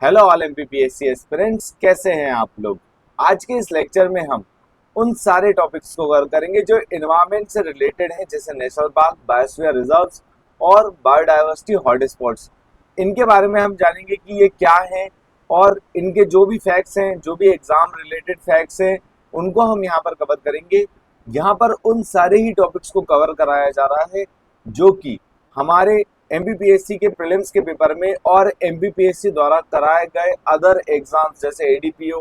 Hello all MPPSC aspirants, कैसे हैं आप लोग। आज के इस लेक्चर में हम उन सारे टॉपिक्स को कवर करेंगे जो एनवायरनमेंट से रिलेटेड हैं, जैसे नेशनल पार्क, बायोस्फीयर रिजर्व्स और बायोडायवर्सिटी हॉटस्पॉट्स। इनके बारे में हम जानेंगे कि ये क्या हैं और इनके जो भी फैक्ट्स हैं, जो भी एग्जाम रिलेटेड फैक्ट्स हैं, उनको हम यहाँ पर कवर करेंगे। यहाँ पर उन सारे ही टॉपिक्स को कवर कराया जा रहा है जो कि हमारे एमपीपीएससी के प्रीलिम्स के पेपर में और एमपीपीएससी द्वारा कराए गए अदर एग्जाम्स जैसे एडीपीओ,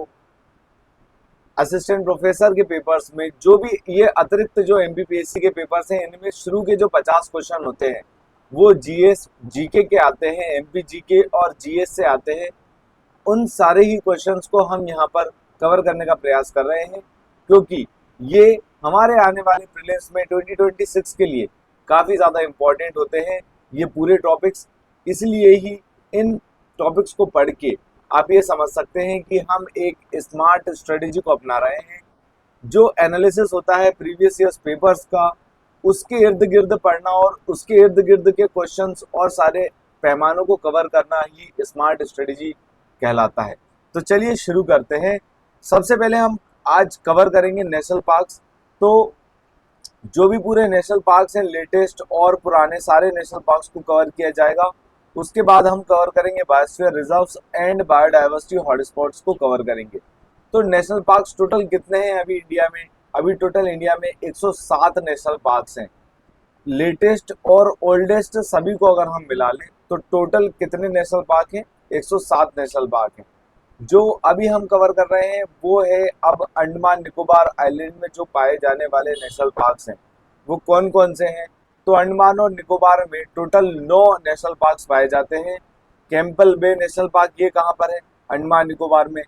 असिस्टेंट प्रोफेसर के पेपर्स में, जो भी ये अतिरिक्त जो एमपीपीएससी के पेपर्स हैं, इनमें शुरू के जो 50 क्वेश्चन होते हैं वो जीएस जीके के आते हैं, एमपी जीके और जीएस से आते हैं। उन सारे ही क्वेश्चंस को हम यहाँ पर कवर करने का प्रयास कर रहे हैं, क्योंकि ये हमारे आने वाले प्रीलिम्स में 2026 के लिए काफ़ी ज़्यादा इम्पोर्टेंट होते हैं ये पूरे टॉपिक्स। इसलिए ही इन टॉपिक्स को पढ़ के आप ये समझ सकते हैं कि हम एक स्मार्ट स्ट्रेटेजी को अपना रहे हैं। जो एनालिसिस होता है प्रीवियस ईयर्स पेपर्स का, उसके इर्द गिर्द पढ़ना और उसके इर्द गिर्द के क्वेश्चंस और सारे पैमानों को कवर करना ही स्मार्ट स्ट्रेटेजी कहलाता है। तो चलिए शुरू करते हैं। सबसे पहले हम आज कवर करेंगे नेशनल पार्क्स। तो जो भी पूरे नेशनल पार्क्स हैं, लेटेस्ट और पुराने सारे नेशनल पार्क्स को कवर किया जाएगा। उसके बाद हम कवर करेंगे biosphere reserves and biodiversity hotspots को कवर करेंगे। तो नेशनल पार्क्स टोटल कितने हैं अभी इंडिया में? अभी टोटल इंडिया में 107 नेशनल पार्क्स हैं। लेटेस्ट और ओल्डेस्ट सभी को अगर हम मिला लें तो टोटल कितने नेशनल पार्क हैं? 107 नेशनल पार्क हैं। जो अभी हम कवर कर रहे हैं वो है अब अंडमान निकोबार आइलैंड में जो पाए जाने वाले नेशनल पार्क्स हैं, वो कौन कौन से हैं। तो अंडमान और निकोबार में टोटल 9 नेशनल पार्क्स पाए जाते हैं। कैंपबेल बे नेशनल पार्क, ये कहाँ पर है? अंडमान निकोबार में।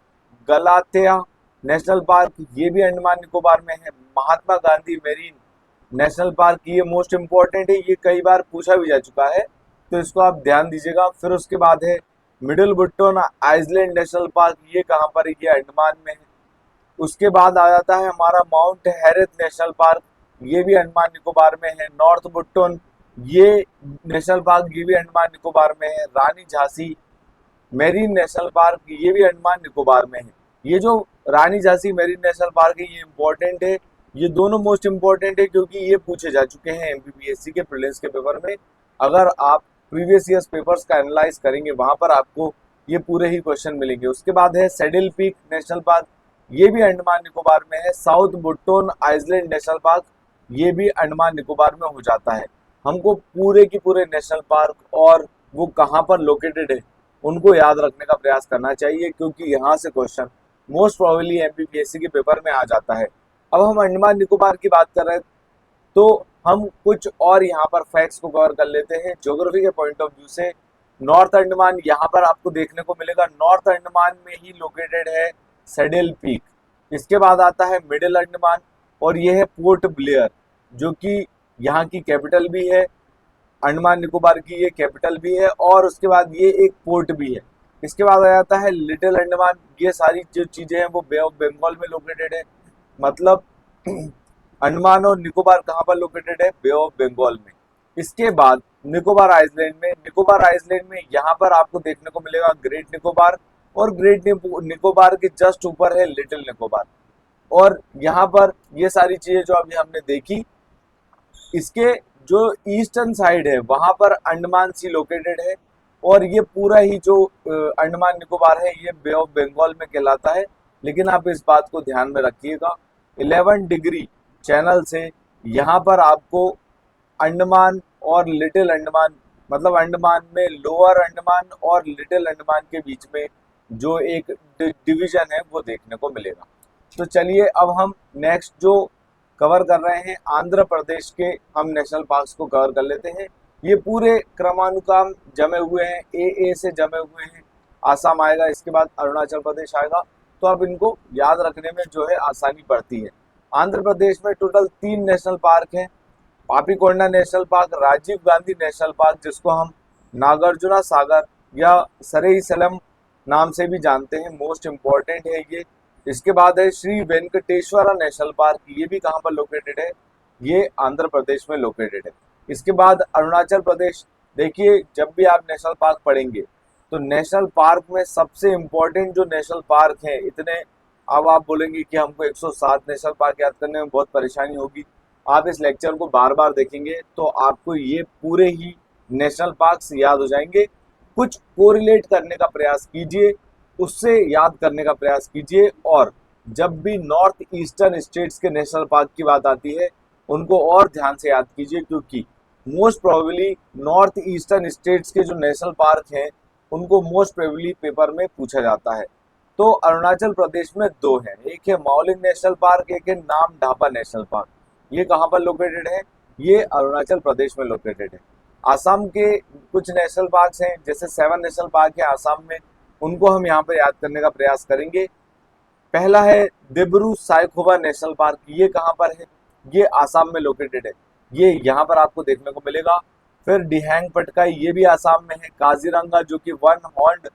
गलाथिया नेशनल पार्क, ये भी अंडमान निकोबार में है। Mahatma Gandhi marine national park, ये मोस्ट इम्पोर्टेंट है, ये कई बार पूछा भी जा चुका है, तो इसको आप ध्यान दीजिएगा। फिर उसके बाद है middle button Iceland national park, ये कहाँ पर है? ये अंडमान में है। उसके बाद आ जाता है हमारा माउंट हैरियट नेशनल पार्क, ये भी अंडमान निकोबार में है। नॉर्थ बुट्टन ये नेशनल पार्क, ये भी अंडमान निकोबार में है। रानी झांसी मेरीन नेशनल पार्क, ये भी अंडमान निकोबार में है। ये जो रानी झांसी मेरीन नेशनल पार्क है, ये इम्पोर्टेंट है। ये दोनों मोस्ट इम्पोर्टेंट है क्योंकि ये पूछे जा चुके हैं एमपीपीएससी के प्रीलिम्स के पेपर में। अगर आप प्रीवियस ईयर्स पेपर्स का एनालाइज करेंगे, वहां पर आपको ये पूरे ही क्वेश्चन मिलेंगे। उसके बाद है सैडल पीक नेशनल पार्क, ये भी अंडमान निकोबार में है। South button Iceland national park, ये भी अंडमान निकोबार में हो जाता है। हमको पूरे की पूरे नेशनल पार्क और वो कहाँ पर लोकेटेड है उनको याद रखने का प्रयास करना चाहिए, क्योंकि यहाँ से क्वेश्चन मोस्ट प्रोबेबली एमपीपीएससी के पेपर में आ जाता है। अब हम अंडमान निकोबार की बात कर रहे हैं, तो हम कुछ और यहाँ पर फैक्ट्स को कवर कर लेते हैं ज्योग्राफी के पॉइंट ऑफ व्यू से। नॉर्थ अंडमान यहाँ पर आपको देखने को मिलेगा, नॉर्थ अंडमान में ही लोकेटेड है सैडल पीक। इसके बाद आता है मिडिल अंडमान, और ये है पोर्ट ब्लेयर, जो कि यहाँ की कैपिटल भी है। अंडमान निकोबार की ये कैपिटल भी है और उसके बाद ये एक पोर्ट भी है। इसके बाद आ जाता है लिटिल अंडमान, ये सारी जो चीज़ें हैं वो बे ऑफ बंगाल में लोकेटेड है। मतलब अंडमान और निकोबार कहाँ पर लोकेटेड है? बे ऑफ बंगाल में। इसके बाद निकोबार आइसलैंड में, निकोबार आइसलैंड में यहाँ पर आपको देखने को मिलेगा ग्रेट निकोबार, और ग्रेट निकोबार के जस्ट ऊपर है लिटिल निकोबार। और यहाँ पर ये सारी चीज़ें जो अभी हमने देखी, इसके जो ईस्टर्न साइड है वहाँ पर अंडमान सी लोकेटेड है, और ये पूरा ही जो अंडमान निकोबार है ये बे ऑफ बंगाल में कहलाता है। लेकिन आप इस बात को ध्यान में रखिएगा, 11 डिग्री चैनल से यहाँ पर आपको अंडमान और लिटिल अंडमान, मतलब अंडमान में लोअर अंडमान और लिटिल अंडमान के बीच में जो एक डिवीजन है वो देखने को मिलेगा। तो चलिए अब हम नेक्स्ट जो कवर कर रहे हैं आंध्र प्रदेश के हम नेशनल पार्क्स को कवर कर लेते हैं। ये पूरे क्रमानुक्रम जमे हुए हैं, ए से जमे हुए हैं। आसाम आएगा, इसके बाद अरुणाचल प्रदेश आएगा, तो अब इनको याद रखने में जो है आसानी पड़ती है। आंध्र प्रदेश में टोटल 3 नेशनल पार्क हैं। Papikonda national park, Rajiv Gandhi national park, जिसको हम नागार्जुना सागर या सरेईसलम नाम से भी जानते हैं, मोस्ट इम्पॉर्टेंट है ये। इसके बाद है श्री वेंकटेश्वरा नेशनल पार्क, ये भी कहाँ पर लोकेटेड है? ये आंध्र प्रदेश में लोकेटेड है। इसके बाद अरुणाचल प्रदेश, देखिए जब भी आप नेशनल पार्क पढ़ेंगे तो नेशनल पार्क में सबसे इम्पोर्टेंट जो नेशनल पार्क हैं इतने, अब आप बोलेंगे कि हमको 107 नेशनल पार्क याद करने में बहुत परेशानी होगी। आप इस लेक्चर को बार बार देखेंगे तो आपको ये पूरे ही नेशनल पार्क्स याद हो जाएंगे। कुछ कोरिलेट करने का प्रयास कीजिए, उससे याद करने का प्रयास कीजिए, और जब भी नॉर्थ ईस्टर्न स्टेट्स के नेशनल पार्क की बात आती है उनको और ध्यान से याद कीजिए, क्योंकि most probably north eastern states के जो नेशनल पार्क हैं उनको मोस्ट प्रोबेबली पेपर में पूछा जाता है। तो अरुणाचल प्रदेश में दो हैं, एक है मौलिंग नेशनल पार्क, एक है नाम ढापा नेशनल पार्क। ये कहाँ पर लोकेटेड है? ये अरुणाचल प्रदेश में लोकेटेड है। आसाम के कुछ नेशनल पार्क हैं, जैसे 7 नेशनल पार्क है आसाम में, उनको हम यहाँ पर याद करने का प्रयास करेंगे। पहला है दिब्रू साइखोवा नेशनल पार्क। ये कहाँ पर है? ये आसाम में लोकेटेड है, ये यहाँ पर आपको देखने को मिलेगा। फिर डिहैंग पटकाई, ये भी आसाम में है। काजीरंगा जो कि वन हॉर्न्ड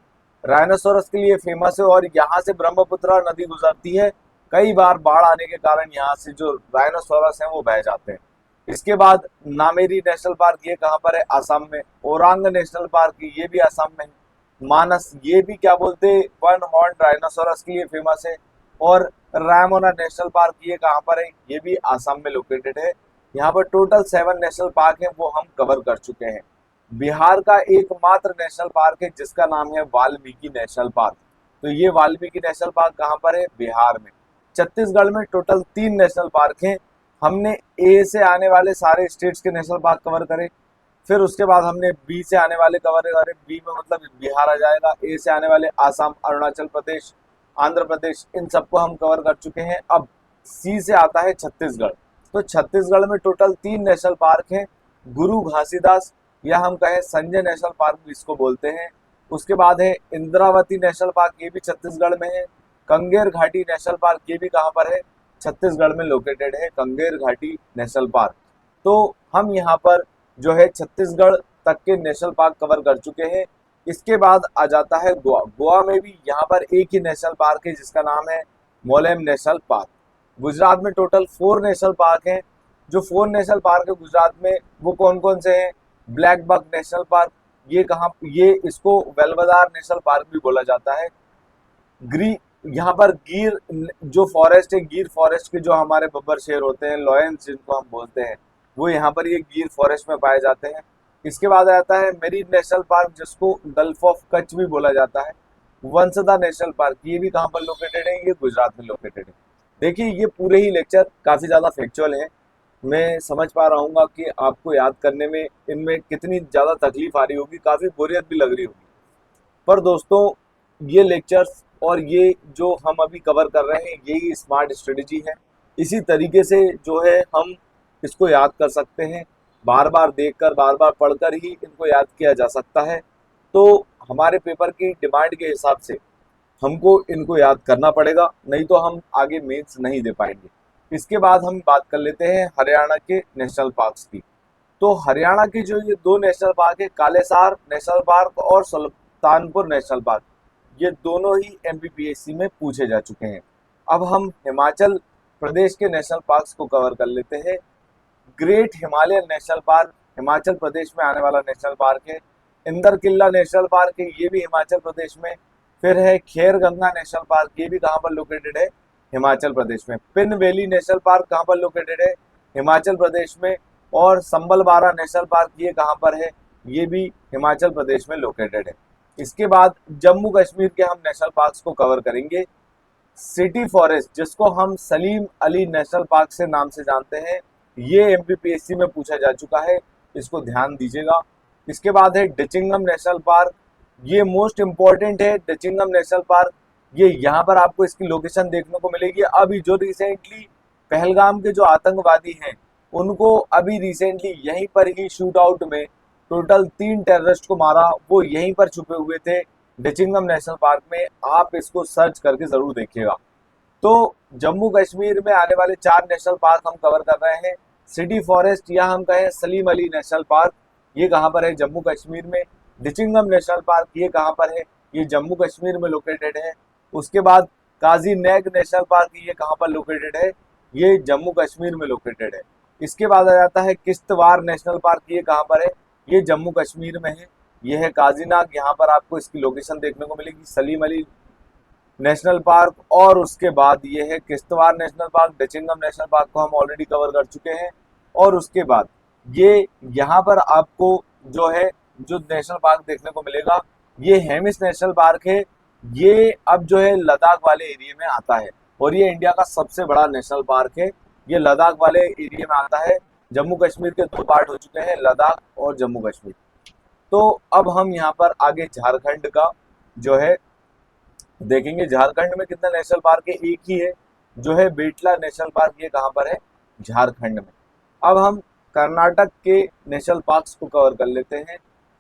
राइनोसोरस के लिए फेमस है और यहाँ से ब्रह्मपुत्र नदी गुजरती है। कई बार बाढ़ आने के कारण यहाँ से जो राइनोसोरस हैं वो बह जाते हैं। इसके बाद नामेरी नेशनल पार्क, ये कहाँ पर है? आसाम में। ओरांग नेशनल पार्क, ये भी आसाम में है। मानस, ये भी क्या बोलते हैं, वन हॉर्न राइनोसोरस के लिए फेमस है। और रायमोना नेशनल पार्क, ये कहाँ पर है? ये भी आसाम में लोकेटेड है। यहाँ पर टोटल 7 नेशनल पार्क हैं, वो हम कवर कर चुके हैं। बिहार का एकमात्र नेशनल पार्क है जिसका नाम है वाल्मीकि नेशनल पार्क। तो ये वाल्मीकि नेशनल पार्क कहाँ पर है? बिहार में। छत्तीसगढ़ में टोटल 3 नेशनल पार्क हैं। हमने ए से आने वाले सारे स्टेट्स के नेशनल पार्क कवर करे, फिर उसके बाद हमने बी से आने वाले कवर करे, बी में मतलब बिहार आ जाएगा। ए से आने वाले आसाम, अरुणाचल प्रदेश, आंध्र प्रदेश, इन सबको हम कवर कर चुके हैं। अब सी से आता है छत्तीसगढ़। तो छत्तीसगढ़ में टोटल 3 नेशनल पार्क हैं। गुरु घासीदास या हम कहें संजय नेशनल पार्क भी इसको बोलते हैं। उसके बाद है इंद्रावती नेशनल पार्क, ये भी छत्तीसगढ़ में है। कंगेर घाटी नेशनल पार्क, ये भी कहाँ पर है? छत्तीसगढ़ में लोकेटेड है कंगेर घाटी नेशनल पार्क। तो हम यहाँ पर जो है छत्तीसगढ़ तक के नेशनल पार्क कवर कर चुके हैं। इसके बाद आ जाता है गोवा। गोवा में भी यहाँ पर एक ही नेशनल पार्क है जिसका नाम है मोलेम नेशनल पार्क। गुजरात में टोटल 4 नेशनल पार्क हैं। जो 4 नेशनल पार्क है गुजरात में वो कौन कौन से हैं? ब्लैक बक नेशनल पार्क, ये कहाँ, ये इसको वेलवदार नेशनल पार्क भी बोला जाता है। यहाँ पर गिर जो फॉरेस्ट है, गिर फॉरेस्ट के जो हमारे बब्बर शेर होते हैं, लॉयंस जिनको हम बोलते हैं, वो यहाँ पर ये गिर फॉरेस्ट में पाए जाते हैं। इसके बाद आता है मेरीन नेशनल पार्क, जिसको गल्फ ऑफ कच्छ भी बोला जाता है। वंसदा नेशनल पार्क, ये भी कहाँ पर लोकेटेड है? ये गुजरात में लोकेटेड है। देखिए ये पूरे ही लेक्चर काफ़ी ज़्यादा फैक्चुअल हैं। मैं समझ पा रहा हूँ कि आपको याद करने में इनमें कितनी ज़्यादा तकलीफ आ रही होगी, काफ़ी बोरियत भी लग रही होगी। पर दोस्तों ये लेक्चर्स और ये जो हम अभी कवर कर रहे हैं यही स्मार्ट स्ट्रेटजी है। इसी तरीके से जो है हम इसको याद कर सकते हैं। बार बार देखकर, बार बार पढ़कर ही इनको याद किया जा सकता है। तो हमारे पेपर की डिमांड के हिसाब से हमको इनको याद करना पड़ेगा, नहीं तो हम आगे मेंस नहीं दे पाएंगे। इसके बाद हम बात कर लेते हैं हरियाणा के नेशनल पार्क्स की। तो हरियाणा के जो ये 2 नेशनल पार्क है, कालेसार नेशनल पार्क और सुल्तानपुर नेशनल पार्क, ये दोनों ही एमपीपीएससी में पूछे जा चुके हैं। अब हम हिमाचल प्रदेश के नेशनल पार्क्स को कवर कर लेते हैं। Great Himalayan national park Himachal Pradesh में आने वाला नेशनल पार्क है। इंदर किला नेशनल पार्क है, ये भी हिमाचल प्रदेश में। फिर है खेर गंगा नेशनल पार्क, ये भी कहाँ पर लोकेटेड है? हिमाचल प्रदेश में। पिन वैली नेशनल पार्क कहाँ पर लोकेटेड है? हिमाचल प्रदेश में। और संबलबारा नेशनल पार्क, ये कहाँ पर है? ये भी हिमाचल प्रदेश में लोकेटेड है। इसके बाद जम्मू कश्मीर के हम नेशनल पार्क्स को कवर करेंगे। सिटी फॉरेस्ट, जिसको हम सलीम अली नेशनल पार्क से नाम से जानते हैं, ये एमपीपीएससी में पूछा जा चुका है, इसको ध्यान दीजिएगा। इसके बाद है डिचिंगम नेशनल पार्क, ये मोस्ट इम्पॉर्टेंट है। डिचिंगम नेशनल पार्क, ये यहाँ पर आपको इसकी लोकेशन देखने को मिलेगी। अभी जो रिसेंटली पहलगाम के जो आतंकवादी हैं उनको अभी रिसेंटली यहीं पर ही शूट आउट में टोटल 3 टेररिस्ट को मारा, वो यहीं पर छुपे हुए थे डिचिंगम नेशनल पार्क में। आप इसको सर्च करके जरूर देखिएगा। तो जम्मू कश्मीर में आने वाले 4 नेशनल पार्क हम कवर कर रहे हैं। सिटी फॉरेस्ट या हम कहें सलीम अली नेशनल पार्क, ये कहाँ पर है? जम्मू कश्मीर में। डिचिंगम नेशनल पार्क, ये कहाँ पर है? ये जम्मू कश्मीर में लोकेटेड है। उसके बाद काजी नेग नेशनल पार्क, ये कहाँ पर लोकेटेड है? ये जम्मू कश्मीर में लोकेटेड है। इसके बाद आ जाता है किश्तवाड़ नेशनल पार्क, ये कहाँ पर है? ये जम्मू कश्मीर में है। ये है काजीनाग, यहाँ पर आपको इसकी लोकेशन देखने को मिलेगी। सलीम अली नेशनल पार्क, और उसके बाद ये है Kishtwar national park. Dachigam national park को हम ऑलरेडी कवर कर चुके हैं। और उसके बाद ये यहाँ पर आपको जो है जो नेशनल पार्क देखने को मिलेगा, ये हेमिस नेशनल पार्क है। ये अब जो है लद्दाख वाले एरिया में आता है, और ये इंडिया का सबसे बड़ा नेशनल पार्क है। ये लद्दाख वाले एरिया में आता है। जम्मू कश्मीर के दो पार्ट हो चुके हैं, लद्दाख और जम्मू कश्मीर। तो अब हम यहाँ पर आगे झारखंड का जो है देखेंगे। झारखंड में कितना नेशनल पार्क है? एक ही है, जो है बेटला नेशनल पार्क। ये कहाँ पर है? झारखंड में। अब हम कर्नाटक के नेशनल पार्क्स को कवर कर लेते हैं।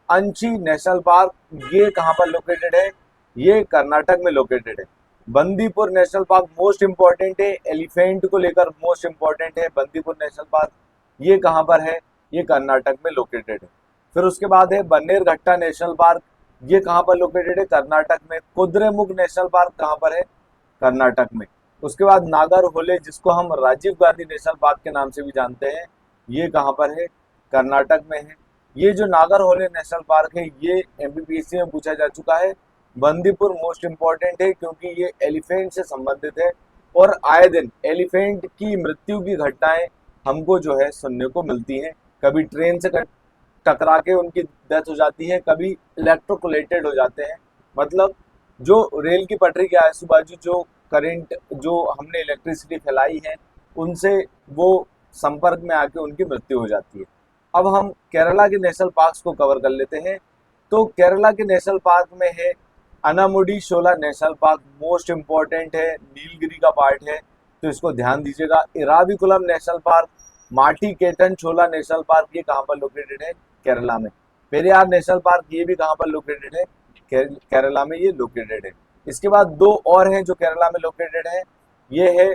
अंशी नेशनल पार्क, ये कहाँ पर लोकेटेड है? ये कर्नाटक में लोकेटेड है। Bandipur national park most important है, एलिफेंट को लेकर मोस्ट इंपॉर्टेंट है। बंदीपुर नेशनल पार्क ये कहाँ पर है? ये कर्नाटक में लोकेटेड है। फिर उसके बाद है बन्नेरघट्टा नेशनल पार्क, ये कहाँ पर लोकेटेड है? कर्नाटक में। कुद्रेमुख नेशनल पार्क कहाँ पर है? कर्नाटक में। उसके बाद नागरहोले, जिसको हम राजीव गांधी नेशनल पार्क के नाम से भी जानते हैं, ये कहाँ पर है? कर्नाटक में है। ये जो नागरहोले नेशनल पार्क है, ये एमपीपीएससी में पूछा जा चुका है। बंदीपुर मोस्ट इंपॉर्टेंट है, क्योंकि ये एलिफेंट से संबंधित है, और आए दिन एलिफेंट की मृत्यु की घटनाएं हमको जो है सुनने को मिलती हैं। कभी ट्रेन से टकरा के उनकी डेथ हो जाती है, कभी इलेक्ट्रोकुलेटेड हो जाते हैं। मतलब जो रेल की पटरी के आजू बाजू जो करंट, जो हमने इलेक्ट्रिसिटी फैलाई है, उनसे वो संपर्क में आके उनकी मृत्यु हो जाती है। अब हम केरला के नेशनल पार्क्स को कवर कर लेते हैं। तो केरला के नेशनल पार्क में है अनामुडी शोला नेशनल पार्क, मोस्ट इम्पॉर्टेंट है, नीलगिरी का पार्ट है, तो इसको ध्यान दीजिएगा। इराविकुलम नेशनल पार्क, माटी केटन शोला नेशनल पार्क, ये कहाँ पर लोकेटेड है? केरला में। पेरियार नेशनल पार्क, ये भी कहाँ पर लोकेटेड है? केरला में ये लोकेटेड है। इसके बाद दो और हैं जो केरला में लोकेटेड है। ये है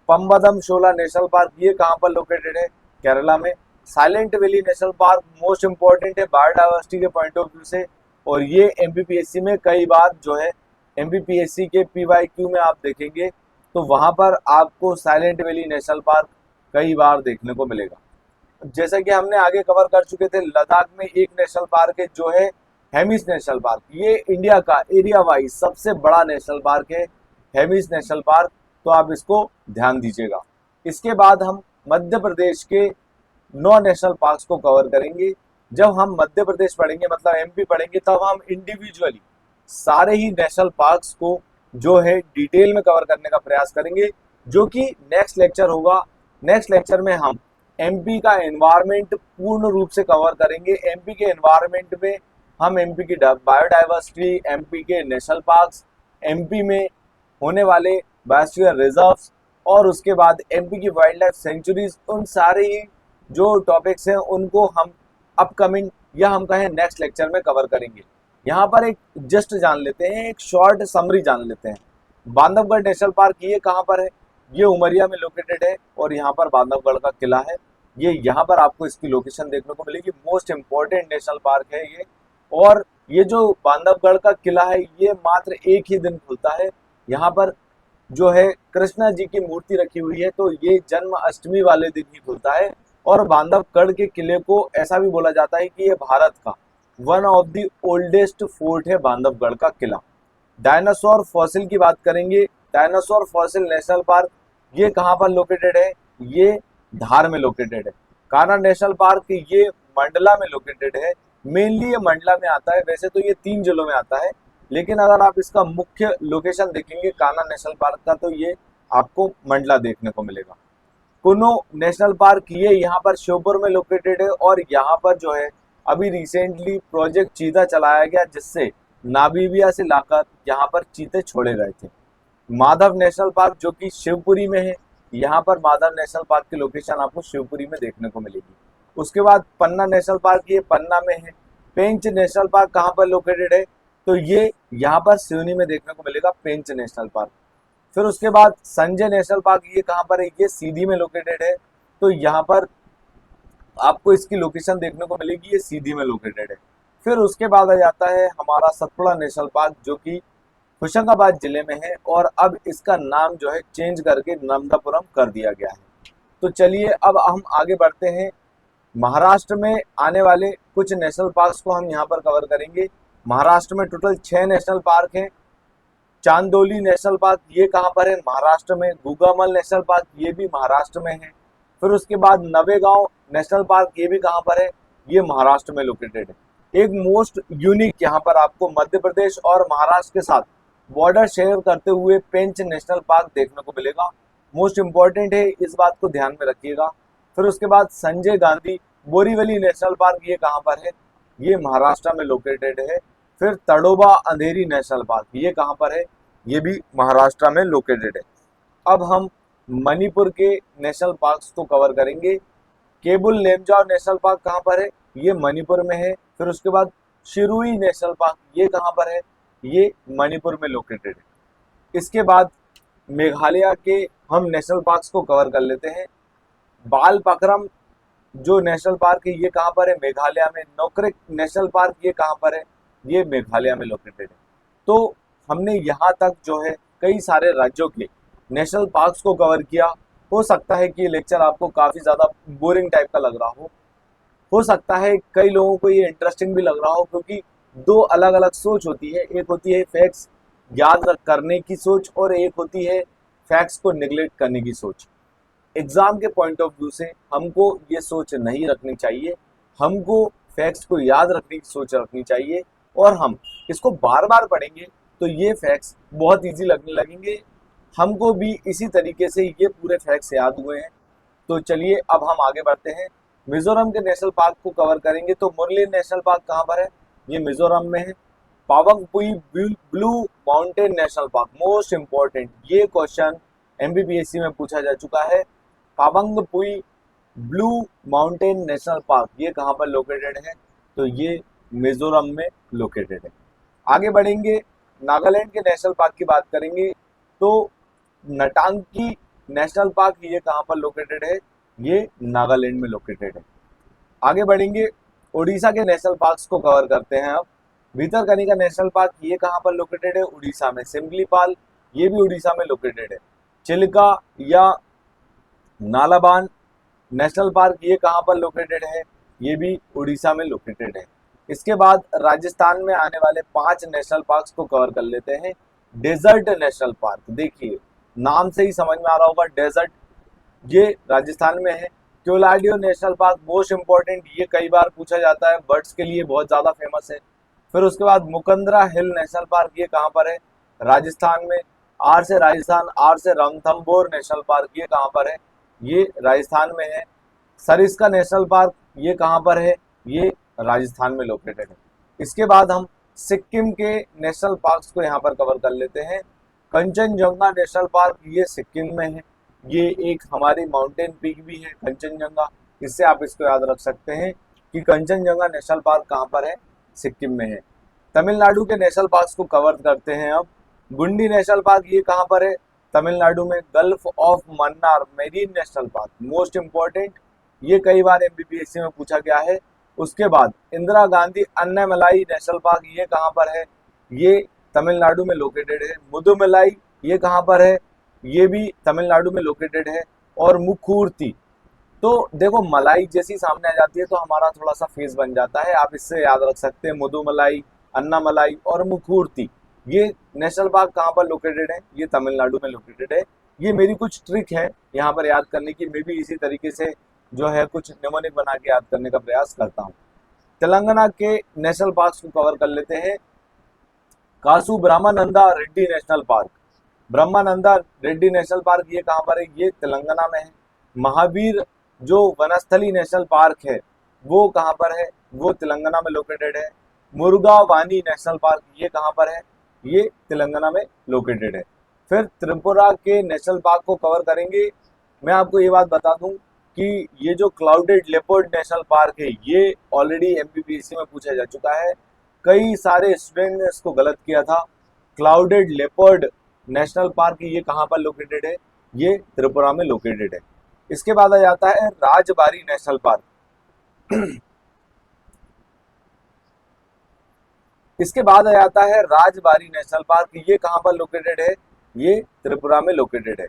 पम्बदम शोला नेशनल पार्क, ये कहाँ पर लोकेटेड है? केरला में। Silent valley national park most important है बायोडाइवर्सिटी के पॉइंट ऑफ व्यू से, और ये एमपीपीएससी में कई बार जो है एमपीपीएससी के पीवाईक्यू में आप देखेंगे, तो वहां पर आपको साइलेंट वैली नेशनल पार्क कई बार देखने को मिलेगा। जैसा कि हमने आगे कवर कर चुके थे, लद्दाख में एक नेशनल पार्क है जो है हेमिस नेशनल पार्क। ये इंडिया का एरिया वाइज सबसे बड़ा नेशनल पार्क है, हेमिस नेशनल पार्क, तो आप इसको ध्यान दीजिएगा। इसके बाद हम मध्य प्रदेश के 9 नेशनल पार्क्स को कवर करेंगे। जब हम मध्य प्रदेश पढ़ेंगे, मतलब एमपी पढ़ेंगे, तब हम इंडिविजुअली सारे ही नेशनल पार्क्स को जो है डिटेल में कवर करने का प्रयास करेंगे, जो कि नेक्स्ट लेक्चर होगा। नेक्स्ट लेक्चर में हम एमपी का एनवायरनमेंट पूर्ण रूप से कवर करेंगे। एमपी के एनवायरनमेंट में हम एमपी की बायोडाइवर्सिटी, एमपी के नेशनल पार्क्स, एमपी में होने वाले बायोस्फीयर रिजर्व्स, और उसके बाद एमपी की वाइल्ड लाइफ सेंचुरीज, उन सारे ही जो टॉपिक्स हैं उनको हम अपकमिंग या हम कहें नेक्स्ट लेक्चर में कवर करेंगे। यहाँ पर एक जस्ट जान लेते हैं, एक शॉर्ट समरी जान लेते हैं। बांधवगढ़ नेशनल पार्क ये कहाँ पर है? ये उमरिया में लोकेटेड है, और यहाँ पर बांधवगढ़ का किला है। ये यहाँ पर आपको इसकी लोकेशन देखने को मिलेगी। मोस्ट इम्पोर्टेंट नेशनल पार्क है ये। और ये जो बांधवगढ़ का किला है, ये मात्र एक ही दिन खुलता है। यहाँ पर जो है कृष्णा जी की मूर्ति रखी हुई है, तो ये जन्माष्टमी वाले दिन ही खुलता है। और बांधवगढ़ के किले को ऐसा भी बोला जाता है कि ये भारत का one of the oldest fort है, बांधवगढ़ का किला। डायनासोर फॉसिल की बात करेंगे। डायनासोर फॉसिल नेशनल पार्क ये कहाँ पर लोकेटेड है? ये धार में लोकेटेड है। कान्हा नेशनल पार्क ये मंडला में लोकेटेड है। मेनली ये मंडला में आता है, वैसे तो ये 3 जिलों में आता है, लेकिन अगर आप इसका मुख्य लोकेशन देखेंगे कान्हा नेशनल पार्क का, तो ये आपको मंडला देखने को मिलेगा। कुनो नेशनल पार्क ये यहाँ पर श्योपुर में लोकेटेड है, और यहाँ पर जो है अभी रिसेंटली प्रोजेक्ट चीता चलाया गया, जिससे नामीबिया से लाकर यहाँ पर चीते छोड़े गए थे। माधव नेशनल पार्क जो कि शिवपुरी में है, यहाँ पर माधव नेशनल पार्क की लोकेशन आपको शिवपुरी में देखने को मिलेगी। उसके बाद पन्ना नेशनल पार्क ये पन्ना में है। पेंच नेशनल पार्क कहाँ पर लोकेटेड है? तो ये यहाँ पर सिवनी में देखने को मिलेगा, पेंच नेशनल पार्क। फिर उसके बाद संजय नेशनल पार्क ये कहाँ पर है? ये सीधी में लोकेटेड है, तो यहाँ पर आपको इसकी लोकेशन देखने को मिलेगी, ये सीधी में लोकेटेड है। फिर उसके बाद आ जाता है हमारा सतपुड़ा नेशनल पार्क, जो कि होशंगाबाद जिले में है, और अब इसका नाम जो है चेंज करके नर्मदापुरम कर दिया गया है। तो चलिए अब हम आगे बढ़ते हैं महाराष्ट्र में आने वाले कुछ नेशनल पार्क्स को हम यहाँ पर कवर करेंगे। महाराष्ट्र में टोटल 6 नेशनल पार्क हैं। चांदोली नेशनल पार्क ये कहाँ पर है? महाराष्ट्र में। गुगामल नेशनल पार्क ये भी महाराष्ट्र में है। फिर उसके बाद नवेगांव नेशनल पार्क ये भी कहाँ पर है? ये महाराष्ट्र में लोकेटेड है। एक मोस्ट यूनिक यहाँ पर आपको मध्य प्रदेश और महाराष्ट्र के साथ बॉर्डर शेयर करते हुए पेंच नेशनल पार्क देखने को मिलेगा। मोस्ट इंपॉर्टेंट है, इस बात को ध्यान में रखिएगा। फिर उसके बाद संजय गांधी बोरीवली नेशनल पार्क ये कहाँ पर है? ये महाराष्ट्र में लोकेटेड है। फिर तड़ोबा अंधेरी नेशनल पार्क ये कहाँ पर है? ये भी महाराष्ट्र में लोकेटेड है। अब हम मणिपुर के नेशनल पार्क्स को कवर करेंगे। केबुल लेमजाओ नेशनल पार्क कहाँ पर है? ये मणिपुर में है। फिर उसके बाद शिरुई नेशनल पार्क ये कहाँ पर है? ये मणिपुर में लोकेटेड है। इसके बाद मेघालय के हम नेशनल पार्क्स को कवर कर लेते हैं। बालपक्रम जो नेशनल पार्क है ये कहाँ पर है? मेघालय में। नोक्रेक नेशनल पार्क ये कहाँ पर है? ये मेघालय में लोकेटेड है। तो हमने यहाँ तक जो है कई सारे राज्यों के नेशनल पार्क्स को कवर किया। हो सकता है कि ये लेक्चर आपको काफ़ी ज़्यादा बोरिंग टाइप का लग रहा हो सकता है कई लोगों को ये इंटरेस्टिंग भी लग रहा हो, क्योंकि दो अलग अलग सोच होती है। एक होती है फैक्ट्स याद करने की सोच और एक होती है फैक्ट्स को निगलेक्ट करने की सोच। एग्जाम के पॉइंट ऑफ व्यू से हमको ये सोच नहीं रखनी चाहिए। हमको फैक्ट्स को याद रखने की सोच रखनी चाहिए और हम इसको बार बार पढ़ेंगे तो ये फैक्ट्स बहुत इजी लगने लगेंगे। हमको भी इसी तरीके से ये पूरे फैक्ट्स याद हुए हैं। तो चलिए अब हम आगे बढ़ते हैं। मिजोरम के नेशनल पार्क को कवर करेंगे। तो मुरली नेशनल पार्क कहाँ पर है? ये मिजोरम में है। Phawngpui blue mountain national park most important, ये क्वेश्चन एमपीपीएससी में पूछा जा चुका है। Phawngpui blue mountain national park ये कहाँ पर लोकेटेड है? तो ये मिजोरम में लोकेटेड है। आगे बढ़ेंगे, नागालैंड के नेशनल पार्क की बात करेंगे। तो नटांकी नेशनल पार्क ये कहाँ पर लोकेटेड है? ये नागालैंड में लोकेटेड है। आगे बढ़ेंगे, उड़ीसा के नेशनल पार्क्स को कवर करते हैं। अब भीतरकनिका नेशनल पार्क ये कहाँ पर लोकेटेड है? उड़ीसा में। सिमलीपाल ये भी उड़ीसा में लोकेटेड है। चिल्का या नालाबान नेशनल पार्क ये कहाँ पर लोकेटेड है? ये भी उड़ीसा में लोकेटेड है। इसके बाद राजस्थान में आने वाले 5 नेशनल पार्क्स को कवर कर लेते हैं। डेजर्ट नेशनल पार्क, देखिए नाम से ही समझ में आ रहा होगा डेजर्ट, ये राजस्थान में है। Keoladeo national park most important, ये कई बार पूछा जाता है, बर्ड्स के लिए बहुत ज़्यादा फेमस है। फिर उसके बाद मुकंदरा हिल नेशनल पार्क ये कहाँ पर है? राजस्थान में। आर से राजस्थान, आर से रणथंभौर नेशनल पार्क ये कहाँ पर है? ये राजस्थान में है। सरिस्का नेशनल पार्क ये कहाँ पर है? ये राजस्थान में लोकेटेड है। इसके बाद हम सिक्किम के नेशनल पार्क्स को यहाँ पर कवर कर लेते हैं। कंचनजंगा नेशनल पार्क ये सिक्किम में है। ये एक हमारी माउंटेन पीक भी है कंचनजंगा, इससे आप इसको याद रख सकते हैं कि कंचनजंगा नेशनल पार्क कहाँ पर है? सिक्किम में है। तमिलनाडु के नेशनल पार्क्स को कवर करते हैं अब। गुंडी नेशनल पार्क ये कहाँ पर है? तमिलनाडु में। Gulf of Mannar marine national park most important, ये कई बार एमपीपीएससी में पूछा गया है। उसके बाद इंदिरा गांधी अन्नामलाई नेशनल पार्क ये कहाँ पर है? ये तमिलनाडु में लोकेटेड है। मुदुमलाई ये कहाँ पर है? ये भी तमिलनाडु में लोकेटेड है। और मुखूर्ती, तो देखो मलाई जैसी सामने आ जाती है तो हमारा थोड़ा सा फेस बन जाता है, आप इससे याद रख सकते हैं मुदुमलाई, अन्नामलाई और मुखूर्ती। ये नेशनल पार्क कहाँ पर लोकेटेड है? ये तमिलनाडु में लोकेटेड है। ये मेरी कुछ ट्रिक है यहाँ पर याद करने की, मैं भी इसी तरीके से जो है कुछ निमोनिक बना के याद करने का प्रयास करता हूँ। तेलंगाना के नेशनल पार्क्स को कवर कर लेते हैं। Kasu Brahmananda Reddy national park, Brahmananda Reddy national park ये कहाँ पर है? ये तेलंगाना में है। महावीर जो वनस्थली नेशनल पार्क है वो कहाँ पर है? वो तेलंगाना में लोकेटेड है। मुर्गा वानी नेशनल पार्क ये कहाँ पर है? ये तेलंगाना में लोकेटेड है। फिर त्रिपुरा के नेशनल पार्क को कवर करेंगे। मैं आपको ये बात बता दूं कि ये जो क्लाउडेड लेपर्ड नेशनल पार्क है ये ऑलरेडी एमपीपीएससी में पूछा जा चुका है। कई सारे स्टूडेंट ने इसको गलत किया था। क्लाउडेड लेपर्ड नेशनल पार्क ये कहाँ पर लोकेटेड है? ये त्रिपुरा में लोकेटेड है। इसके बाद आ जाता है राजबारी नेशनल पार्क। इसके बाद आ जाता है राजबारी नेशनल पार्क, ये कहाँ पर लोकेटेड है? ये त्रिपुरा में लोकेटेड है।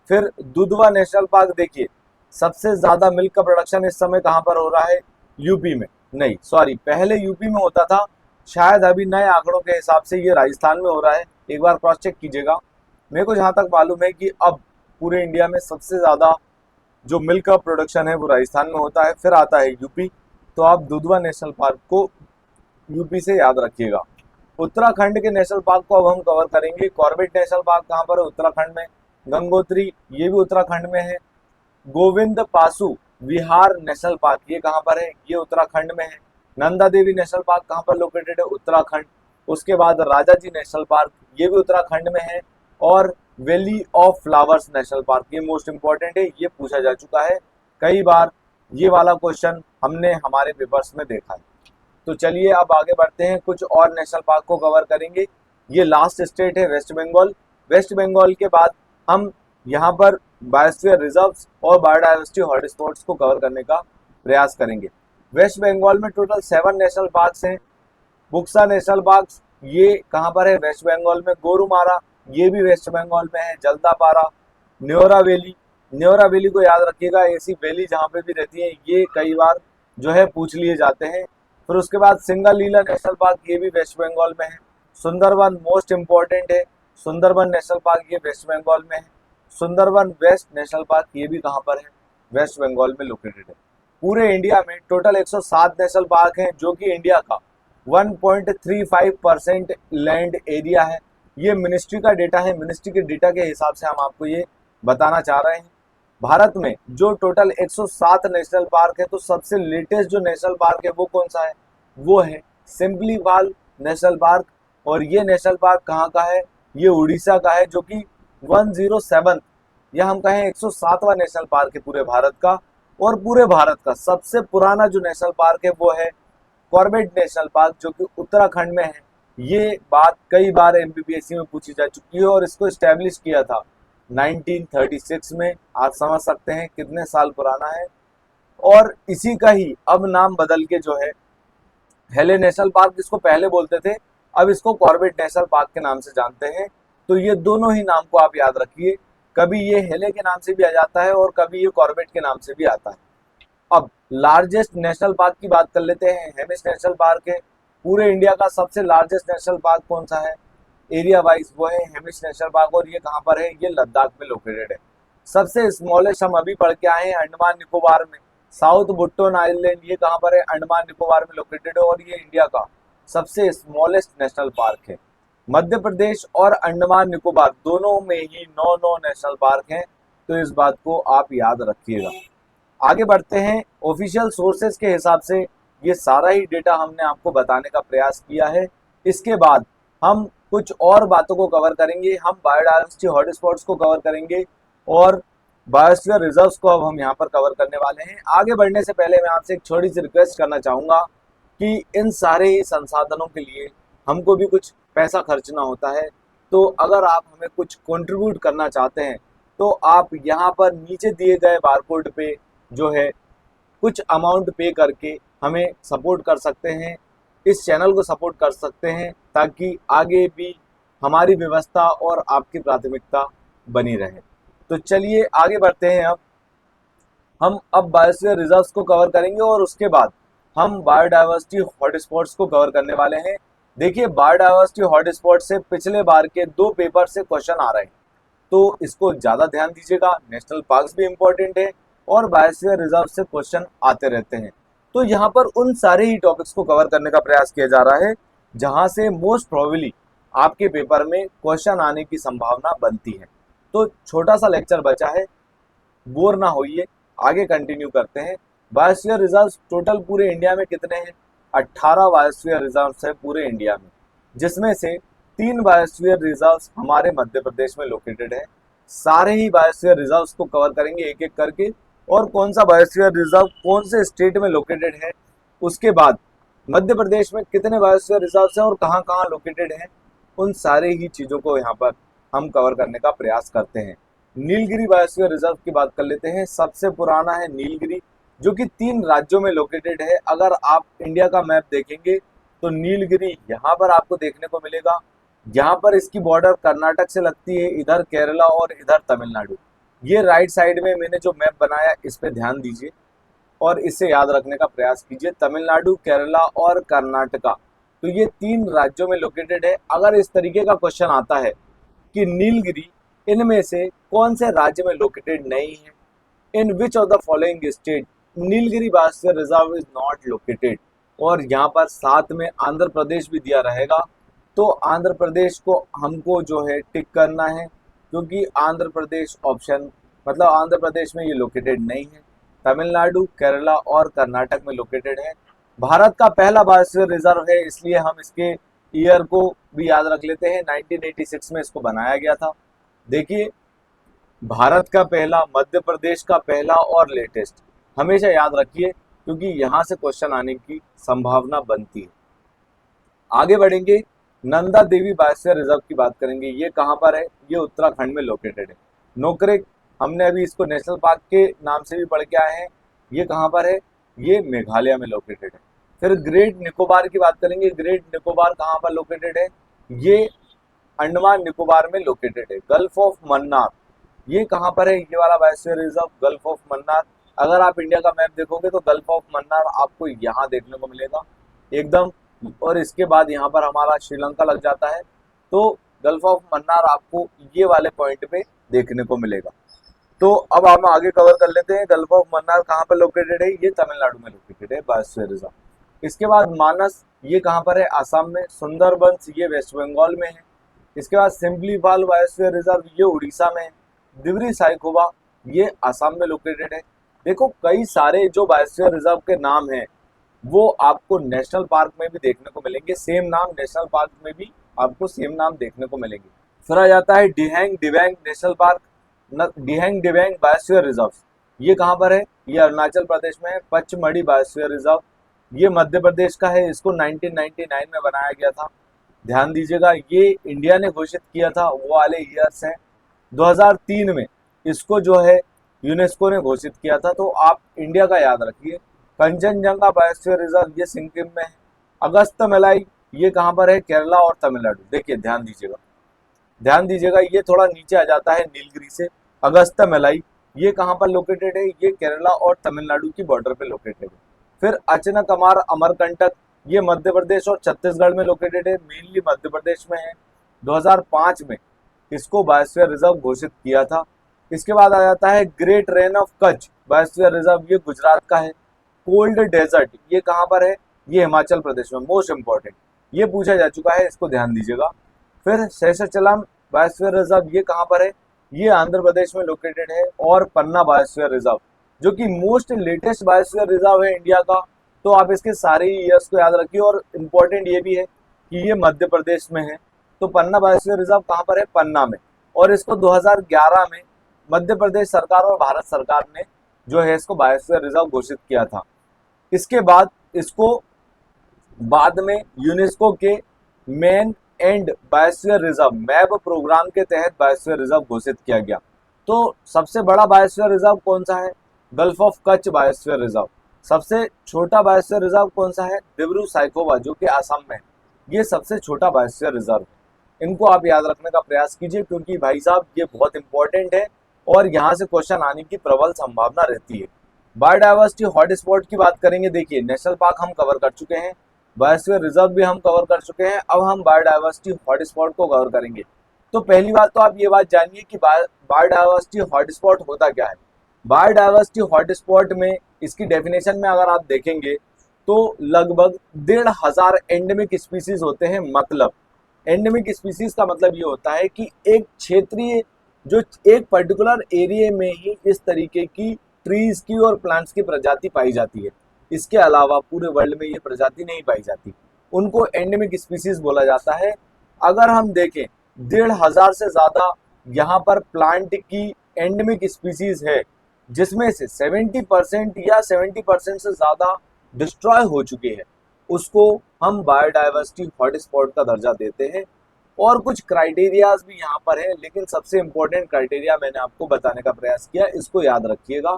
फिर दुधवा नेशनल पार्क, देखिए सबसे ज्यादा मिल्क का प्रोडक्शन इस समय कहाँ पर हो रहा है? यूपी में। नहीं सॉरी, पहले यूपी में होता था, शायद अभी नए आंकड़ों के हिसाब से ये राजस्थान में हो रहा है, एक बार क्रॉस चेक कीजिएगा। मेरे को जहाँ तक मालूम है कि अब पूरे इंडिया में सबसे ज़्यादा जो मिल्क का प्रोडक्शन है वो राजस्थान में होता है, फिर आता है यूपी। तो आप दुधवा नेशनल पार्क को यूपी से याद रखिएगा। उत्तराखंड के नेशनल पार्क को अब हम कवर करेंगे। कॉर्बेट नेशनल पार्क कहाँ पर है? उत्तराखंड में। गंगोत्री, ये भी उत्तराखंड में है। गोविंद पासु विहार नेशनल पार्क, ये कहाँ पर है? ये उत्तराखंड में है। नंदा देवी नेशनल पार्क कहाँ पर लोकेटेड है? उत्तराखंड। उसके बाद राजा जी नेशनल पार्क, ये भी उत्तराखंड में है। और valley of flowers national park, ये मोस्ट इंपॉर्टेंट है, ये पूछा जा चुका है कई बार, ये वाला क्वेश्चन हमने हमारे पेपर्स में देखा है। तो चलिए अब आगे बढ़ते हैं, कुछ और नेशनल पार्क को कवर करेंगे। ये लास्ट स्टेट है वेस्ट बंगाल। वेस्ट बंगाल के बाद हम यहाँ पर बायोस्फीयर रिजर्व्स और बायोडाइवर्सिटी हॉटस्पॉट्स को कवर करने का प्रयास करेंगे। वेस्ट बंगाल में टोटल 7 नेशनल पार्क्स हैं। बुक्सा नेशनल पार्क, ये कहाँ पर है? वेस्ट बंगाल में। गोरुमारा, ये भी वेस्ट बंगाल में है। जलदापारा, न्योरा वैली, न्योरा वैली को याद रखिएगा, ऐसी वैली जहाँ पे भी रहती है, ये कई बार जो है पूछ लिए जाते हैं। फिर उसके बाद सिंगलीला नेशनल पार्क, ये भी वेस्ट बंगाल में है। सुंदरबन मोस्ट इंपॉर्टेंट है, सुंदरबन नेशनल पार्क ये वेस्ट बंगाल में है। सुंदरबन वेस्ट नेशनल पार्क, ये भी कहाँ पर है? वेस्ट बंगाल में लोकेटेड है। पूरे इंडिया में टोटल 107 नेशनल पार्क हैं, जो कि इंडिया का 1.35% लैंड एरिया है। ये मिनिस्ट्री का डेटा है, मिनिस्ट्री के डेटा के हिसाब से हम आपको ये बताना चाह रहे हैं। भारत में जो टोटल 107 नेशनल पार्क है, तो सबसे लेटेस्ट जो नेशनल पार्क है वो कौन सा है? वो है सिम्पलीवाल नेशनल पार्क। और ये नेशनल पार्क कहाँ का है? ये उड़ीसा का है, जो कि 107 या हम कहें 107वां नेशनल पार्क है पूरे भारत का। और पूरे भारत का सबसे पुराना जो नेशनल पार्क है वो है कॉर्बेट नेशनल पार्क, जो कि उत्तराखंड में है। ये बात कई बार एमपीपीएससी में पूछी जा चुकी है, और इसको एस्टेब्लिश किया था 1936 में। आप समझ सकते हैं कितने साल पुराना है। और इसी का ही अब नाम बदल के जो है हेले नेशनल पार्क, इसको पहले बोलते थे, अब इसको कॉर्बेट नेशनल पार्क के नाम से जानते हैं। तो ये दोनों ही नाम को आप याद रखिए, कभी ये हेले के नाम से भी आ जाता है और कभी ये कॉर्बेट के नाम से भी आता है। अब लार्जेस्ट नेशनल पार्क की बात कर लेते हैं। हेमिस नेशनल पार्क है पूरे इंडिया का सबसे लार्जेस्ट नेशनल पार्क। कौन सा है एरिया वाइज? वो है हेमिस नेशनल पार्क, और ये कहाँ पर है? ये लद्दाख में लोकेटेड है। सबसे स्मॉलेस्ट हम अभी पढ़ के आए हैं अंडमान निकोबार में। साउथ बुट्टन आइलैंड, ये कहाँ पर है? अंडमान निकोबार में लोकेटेड है, और ये इंडिया का सबसे स्मॉलेस्ट नेशनल पार्क है। मध्य प्रदेश और अंडमान निकोबार दोनों में ही 9 नेशनल पार्क हैं, तो इस बात को आप याद रखिएगा। आगे बढ़ते हैं। ऑफिशियल सोर्सेज के हिसाब से ये सारा ही डेटा हमने आपको बताने का प्रयास किया है। इसके बाद हम कुछ और बातों को कवर करेंगे। हम बायोडाइवर्सिटी हॉटस्पॉट्स को कवर करेंगे और बायोस्फीयर रिजर्व्स को अब हम यहाँ पर कवर करने वाले हैं। आगे बढ़ने से पहले मैं आपसे एक छोटी सी रिक्वेस्ट करना चाहूँगा कि इन सारे ही संसाधनों के लिए हमको भी कुछ पैसा खर्चना होता है। तो अगर आप हमें कुछ कंट्रीब्यूट करना चाहते हैं, तो आप यहाँ पर नीचे दिए गए बारकोड पे जो है कुछ अमाउंट पे करके हमें सपोर्ट कर सकते हैं, इस चैनल को सपोर्ट कर सकते हैं, ताकि आगे भी हमारी व्यवस्था और आपकी प्राथमिकता बनी रहे। तो चलिए आगे बढ़ते हैं। अब हम बायोस्फीयर रिजर्व्स को कवर करेंगे और उसके बाद हम बायोडाइवर्सिटी हॉटस्पॉट्स को कवर करने वाले हैं। देखिए, बायोडाइवर्सिटी हॉटस्पॉट से पिछले बार के 2 पेपर से क्वेश्चन आ रहे हैं, तो इसको ज़्यादा ध्यान दीजिएगा। नेशनल पार्क्स भी इम्पोर्टेंट है और बायोस्फीयर रिजर्व से क्वेश्चन आते रहते हैं। तो यहाँ पर उन सारे ही टॉपिक्स को कवर करने का प्रयास किया जा रहा है जहाँ से मोस्ट प्रोबेबली आपके पेपर में क्वेश्चन आने की संभावना बनती है। तो छोटा सा लेक्चर बचा है, बोर ना होइए, आगे कंटिन्यू करते हैं। बायोस्फीयर रिजर्व टोटल पूरे इंडिया में कितने हैं? 18 बायोस्फीयर रिजर्व है पूरे इंडिया में, जिसमें से 3 बायोस्फीयर रिजर्व हमारे मध्य प्रदेश में लोकेटेड है। सारे ही बायोस्फीयर रिजर्व को कवर करेंगे एक एक करके, और कौन सा बायोस्फीयर रिजर्व कौन से स्टेट में लोकेटेड है, उसके बाद मध्य प्रदेश में कितने बायोस्फीयर रिजर्व हैं और कहाँ कहाँ लोकेटेड हैं, उन सारे ही चीज़ों को यहाँ पर हम कवर करने का प्रयास करते हैं। नीलगिरी बायोस्फीयर रिजर्व की बात कर लेते हैं। सबसे पुराना है नीलगिरी, जो कि 3 राज्यों में लोकेटेड है। अगर आप इंडिया का मैप देखेंगे तो नीलगिरी यहाँ पर आपको देखने को मिलेगा। यहाँ पर इसकी बॉर्डर कर्नाटक से लगती है, इधर केरला और इधर तमिलनाडु। ये राइट साइड में मैंने जो मैप बनाया इस पे ध्यान दीजिए और इसे याद रखने का प्रयास कीजिए। तमिलनाडु, केरला और कर्नाटका, तो ये 3 राज्यों में लोकेटेड है। अगर इस तरीके का क्वेश्चन आता है कि नीलगिरी इनमें से कौन से राज्य में लोकेटेड नहीं है, in which of the following state Nilgiri biosphere reserve is not located, और यहाँ पर साथ में आंध्र प्रदेश भी दिया रहेगा। तो आंध्र प्रदेश को हमको जो है टिक करना है, क्योंकि आंध्र प्रदेश ऑप्शन मतलब आंध्र प्रदेश में ये लोकेटेड नहीं है। तमिलनाडु, केरला और कर्नाटक में लोकेटेड है। भारत का पहला बायोस्फीयर रिजर्व है, इसलिए हम इसके ईयर को भी याद रख लेते हैं। 1986 में इसको बनाया गया था। देखिए, भारत का पहला, मध्य प्रदेश का पहला और लेटेस्ट, हमेशा याद रखिए क्योंकि यहाँ से क्वेश्चन आने की संभावना बनती है। आगे बढ़ेंगे, नंदा देवी बायोस्फीयर रिजर्व की बात करेंगे। ये कहाँ पर है? ये उत्तराखंड में लोकेटेड है। नोकरेक, हमने अभी इसको नेशनल पार्क के नाम से भी पढ़ के आए हैं। ये कहाँ पर है? ये मेघालय में लोकेटेड है। फिर ग्रेट निकोबार की बात करेंगे। ग्रेट निकोबार कहाँ पर लोकेटेड है? ये अंडमान निकोबार में लोकेटेड है। गल्फ ऑफ मन्नार, ये कहाँ पर है? ये वाला biosphere reserve gulf of Mannar. अगर आप इंडिया का मैप देखोगे तो गल्फ ऑफ मन्नार आपको यहाँ देखने को मिलेगा एकदम, और इसके बाद यहाँ पर हमारा श्रीलंका लग जाता है। तो गल्फ ऑफ मन्नार आपको ये वाले पॉइंट पे देखने को मिलेगा। तो अब हम आगे कवर कर लेते हैं। गल्फ ऑफ मन्नार कहाँ पर लोकेटेड है? ये तमिलनाडु में लोकेटेड है बायोस्फीयर रिजर्व। इसके बाद मानस, ये कहाँ पर है? आसाम में। सुंदरबंस, ये वेस्ट बंगाल में है। इसके बाद सिम्पलीपाल बायोस्फीयर रिजर्व, ये उड़ीसा में है। दिब्री साइखोवा, ये आसाम में लोकेटेड है। देखो, कई सारे जो बायोस्फीयर रिजर्व के नाम हैं वो आपको नेशनल पार्क में भी देखने को मिलेंगे। सेम नाम नेशनल पार्क में भी आपको सेम नाम देखने को मिलेंगे। फिर आ जाता है डिहैंग डिबैंग नेशनल पार्क, डिहैंग डिबैंग बायोस्फीयर रिजर्व। ये कहाँ पर है? ये अरुणाचल प्रदेश में है। पचमढ़ी बायोस्फीयर रिजर्व, ये मध्य प्रदेश का है। इसको 1999 में बनाया गया था। ध्यान दीजिएगा, ये इंडिया ने घोषित किया था, वो वाले ईयर्स हैं। 2003 में इसको जो है यूनेस्को ने घोषित किया था। तो आप इंडिया का याद रखिए। कंचनजंगा बायोस्फीयर रिजर्व, ये सिक्किम में है। अगस्त मलाई, ये कहाँ पर है? केरला और तमिलनाडु। देखिए, ध्यान दीजिएगा, ध्यान दीजिएगा, ये थोड़ा नीचे आ जाता है नीलगिरी से। अगस्त मलाई, ये कहाँ पर लोकेटेड है? ये केरला और तमिलनाडु की बॉर्डर पे लोकेटेड है। फिर अचनकमार अमरकंटक, ये मध्य प्रदेश और छत्तीसगढ़ में लोकेटेड है, मेनली मध्य प्रदेश में है। 2005 में इसको बायोस्फीयर रिजर्व घोषित किया था। इसके बाद आ जाता है great rain of Kutch biosphere reserve, ये गुजरात का है। कोल्ड डेजर्ट, ये कहाँ पर है? ये हिमाचल प्रदेश में। मोस्ट इंपॉर्टेंट, ये पूछा जा चुका है, इसको ध्यान दीजिएगा। फिर शेषाचलम बायोस्फीयर रिजर्व, ये कहाँ पर है? ये आंध्र प्रदेश में लोकेटेड है। और पन्ना बायोस्फीयर रिजर्व, जो कि मोस्ट लेटेस्ट बायोस्फीयर रिजर्व है इंडिया का। तो आप इसके सारे ईयर्स को याद रखिए। और इम्पोर्टेंट ये भी है कि ये मध्य प्रदेश में है। तो पन्ना बायोस्फीयर रिजर्व कहाँ पर है? पन्ना में। और इसको 2011 में मध्य प्रदेश सरकार और भारत सरकार ने जो है इसको बायोस्फीयर रिजर्व घोषित किया था। इसके बाद इसको बाद में यूनेस्को के मेन एंड बायोस्फीयर रिजर्व मैब प्रोग्राम के तहत बायोस्फीयर रिजर्व घोषित किया गया। तो सबसे बड़ा बायोस्फीयर रिजर्व कौन सा है? Gulf of Kutch biosphere reserve. सबसे छोटा बायोस्फीयर रिजर्व कौन सा है? दिब्रू साइखोवा, जो कि आसाम में है। ये सबसे छोटा बायोस्फीयर रिजर्व है। इनको आप याद रखने का प्रयास कीजिए, क्योंकि भाई साहब ये बहुत इंपॉर्टेंट है और यहाँ से क्वेश्चन आने की प्रबल संभावना रहती है। बायोडाइवर्सिटी हॉटस्पॉट की बात करेंगे। देखिए, नेशनल पार्क हम कवर कर चुके हैं, बायोस्फीयर रिजर्व भी हम कवर कर चुके हैं। अब हम बायोडाइवर्सिटी हॉटस्पॉट को कवर करेंगे। तो पहली बात तो आप ये बात जानिए कि बायोडाइवर्सिटी हॉटस्पॉट होता क्या है। बायोडाइवर्सिटी हॉटस्पॉट में इसकी डेफिनेशन में अगर आप देखेंगे तो लगभग 1,500 एंडेमिक स्पीसीज होते हैं। मतलब एंडेमिक स्पीसीज का मतलब ये होता है कि एक क्षेत्रीय, जो एक पर्टिकुलर एरिया में ही इस तरीके की ट्रीज की और प्लांट्स की प्रजाति पाई जाती है। इसके अलावा पूरे वर्ल्ड में ये प्रजाति नहीं पाई जाती, उनको एंडेमिक स्पीसीज बोला जाता है। अगर हम देखें 1,500 से ज़्यादा यहाँ पर प्लांट की एंडेमिक स्पीसीज है, जिसमें से 70% या 70% से ज़्यादा डिस्ट्रॉय हो चुके हैं, उसको हम बायोडाइवर्सिटी हॉटस्पॉट का दर्जा देते हैं। और कुछ क्राइटेरियाज भी यहाँ पर है, लेकिन सबसे इम्पोर्टेंट क्राइटेरिया मैंने आपको बताने का प्रयास किया, इसको याद रखिएगा।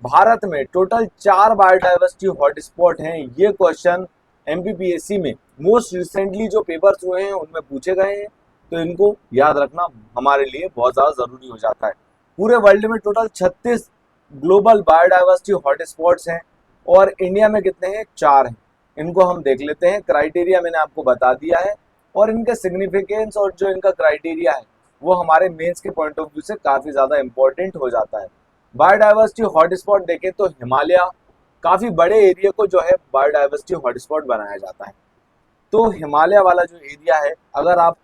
भारत में टोटल 4 बायोडाइवर्सिटी हॉटस्पॉट हैं। ये क्वेश्चन एमपीपीएससी में मोस्ट रिसेंटली जो पेपर्स हुए हैं उनमें पूछे गए हैं, तो इनको याद रखना हमारे लिए बहुत ज़्यादा ज़रूरी हो जाता है। पूरे वर्ल्ड में टोटल 36 ग्लोबल बायोडाइवर्सिटी हॉटस्पॉट्स हैं और इंडिया में कितने हैं? 4 हैं। इनको हम देख लेते हैं। क्राइटेरिया मैंने आपको बता दिया है और इनका सिग्निफिकेंस और जो इनका क्राइटेरिया है वो हमारे मेंस के पॉइंट ऑफ व्यू से काफ़ी ज़्यादा इंपॉर्टेंट हो जाता है। बायोडाइवर्सिटी हॉटस्पॉट देखें तो हिमालय काफ़ी बड़े एरिया को जो है बायोडाइवर्सिटी हॉटस्पॉट बनाया जाता है। तो हिमालय वाला जो एरिया है, अगर आप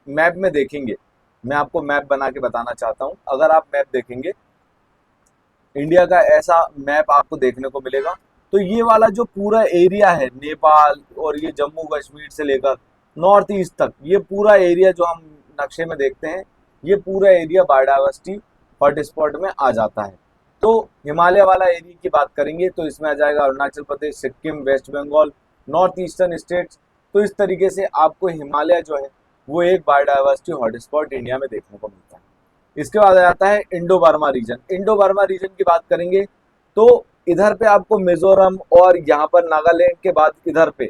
मैप में देखेंगे, मैं आपको मैप बना के बताना चाहता हूँ। अगर आप मैप देखेंगे, इंडिया का ऐसा मैप आपको देखने को मिलेगा। तो ये वाला जो पूरा एरिया है, नेपाल और ये जम्मू कश्मीर से लेकर नॉर्थ ईस्ट तक, ये पूरा एरिया जो हम नक्शे में देखते हैं, ये पूरा एरिया बायोडाइवर्सिटी हॉटस्पॉट में आ जाता है। तो हिमालय वाला एरिया की बात करेंगे तो इसमें आ जाएगा Arunachal Pradesh, Sikkim, west Bengal, north eastern states. तो इस तरीके से आपको हिमालय जो है वो एक बायोडाइवर्सिटी हॉटस्पॉट इंडिया में देखने को मिलता है। इसके बाद आ जाता है Indo Burma region. Indo Burma region की बात करेंगे तो इधर पे आपको मिजोरम और यहाँ पर नागालैंड के बाद इधर पे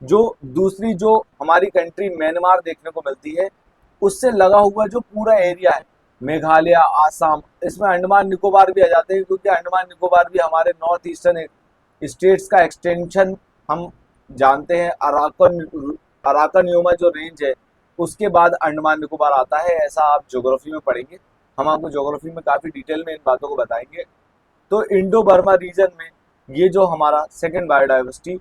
जो दूसरी जो हमारी कंट्री म्यांमार देखने को मिलती है, उससे लगा हुआ जो पूरा एरिया है, मेघालय, आसाम, इसमें अंडमान निकोबार भी आ जाते हैं क्योंकि अंडमान निकोबार भी हमारे नॉर्थ ईस्टर्न स्टेट्स का एक्सटेंशन हम जानते हैं। अराकन अराकन योमा जो रेंज है उसके बाद अंडमान निकोबार आता है, ऐसा आप ज्योग्राफी में पढ़ेंगे। हम आपको ज्योग्राफी में काफ़ी डिटेल में इन बातों को बताएंगे। तो इंडो बर्मा रीजन में ये जो हमारा सेकेंड बायोडाइवर्सिटी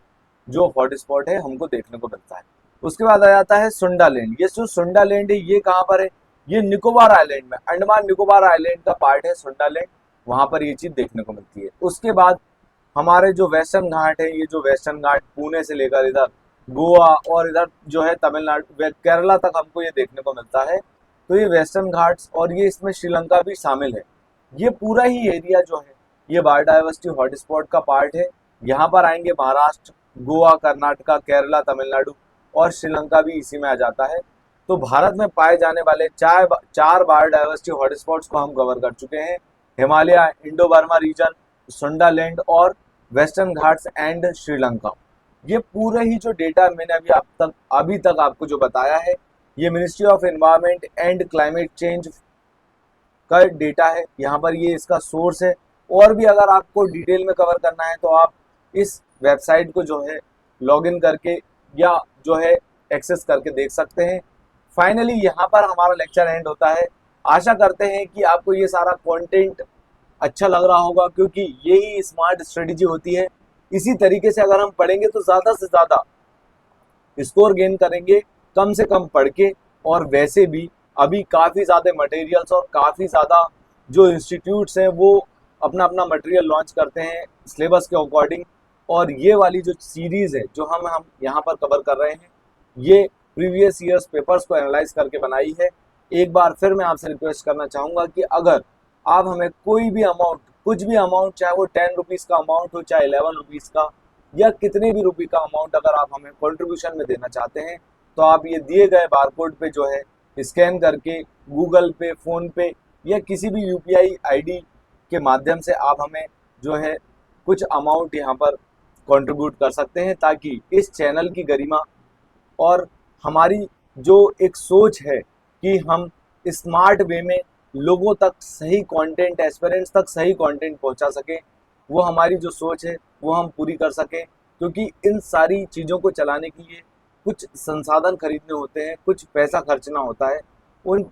जो हॉटस्पॉट है हमको देखने को मिलता है। उसके बाद आ जाता है सुंडालैंड। ये जो सुंडालैंड है ये कहाँ पर है? ये निकोबार आइलैंड में, अंडमान निकोबार आइलैंड का पार्ट है सुंडालैंड, वहाँ पर ये चीज़ देखने को मिलती है। उसके बाद हमारे जो वेस्टर्न घाट है, ये जो वेस्टर्न घाट पुणे से लेकर इधर गोवा और इधर जो है तमिलनाडु, केरला तक हमको ये देखने को मिलता है। तो ये वेस्टर्न घाट्स और ये इसमें श्रीलंका भी शामिल है। ये पूरा ही एरिया जो है ये बायोडाइवर्सिटी हॉटस्पॉट का पार्ट है। यहाँ पर आएंगे महाराष्ट्र, गोवा, कर्नाटका, केरला, तमिलनाडु और श्रीलंका भी इसी में आ जाता है। तो भारत में पाए जाने वाले चार बायोडाइवर्सिटी हॉटस्पॉट्स को हम कवर कर चुके हैं। Himalaya, Indo Burma region, Sundaland और वेस्टर्न घाट्स एंड श्रीलंका। ये पूरे ही जो डेटा मैंने अभी तक आपको जो बताया है, ये ministry of environment and climate change का डेटा है। यहाँ पर ये इसका सोर्स है। और भी अगर आपको डिटेल में कवर करना है तो आप इस वेबसाइट को जो है लॉगिन करके या जो है एक्सेस करके देख सकते हैं। फाइनली यहाँ पर हमारा लेक्चर एंड होता है। आशा करते हैं कि आपको ये सारा कंटेंट अच्छा लग रहा होगा, क्योंकि यही स्मार्ट स्ट्रेटेजी होती है। इसी तरीके से अगर हम पढ़ेंगे तो ज़्यादा से ज़्यादा स्कोर गेन करेंगे कम से कम पढ़ के। और वैसे भी अभी काफ़ी ज़्यादा मटेरियल्स और काफ़ी ज़्यादा जो इंस्टीट्यूट्स हैं वो अपना अपना मटेरियल लॉन्च करते हैं सिलेबस के अकॉर्डिंग। और ये वाली जो सीरीज़ है जो हम यहाँ पर कवर कर रहे हैं, ये प्रीवियस ईयर्स पेपर्स को एनालाइज करके बनाई है। एक बार फिर मैं आपसे रिक्वेस्ट करना चाहूँगा कि अगर आप हमें कोई भी अमाउंट, कुछ भी अमाउंट, चाहे वो 10 रुपीज़ का अमाउंट हो, चाहे 11 रुपीज़ का, या कितने भी रुपये का अमाउंट अगर आप हमें कंट्रीब्यूशन में देना चाहते हैं, तो आप ये दिए गए बारकोड पे जो है स्कैन करके गूगल पे, फ़ोन पे या किसी भी यूपीआई आईडी के माध्यम से आप हमें जो है कुछ अमाउंट यहाँ पर कंट्रीब्यूट कर सकते हैं, ताकि इस चैनल की गरिमा और हमारी जो एक सोच है कि हम स्मार्ट वे में लोगों तक सही कंटेंट, एस्पिरेंट्स तक सही कंटेंट पहुंचा सकें, वो हमारी जो सोच है वो हम पूरी कर सकें। क्योंकि इन सारी चीज़ों को चलाने के लिए कुछ संसाधन खरीदने होते हैं, कुछ पैसा खर्चना होता है। उन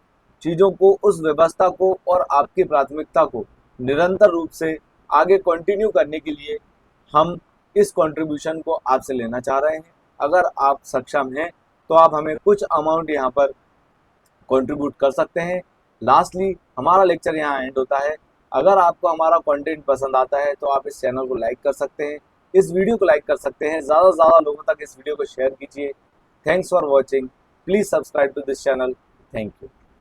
चीज़ों को, उस व्यवस्था को और आपकी प्राथमिकता को निरंतर रूप से आगे कंटिन्यू करने के लिए हम इस कंट्रीब्यूशन को आपसे लेना चाह रहे हैं। अगर आप सक्षम हैं तो आप हमें कुछ अमाउंट यहाँ पर कंट्रीब्यूट कर सकते हैं। लास्टली हमारा लेक्चर यहाँ एंड होता है। अगर आपको हमारा कंटेंट पसंद आता है तो आप इस चैनल को लाइक कर सकते हैं, इस वीडियो को लाइक कर सकते हैं, ज़्यादा से ज़्यादा लोगों तक इस वीडियो को शेयर कीजिए। Thanks for watching, please subscribe to this channel. Thank you.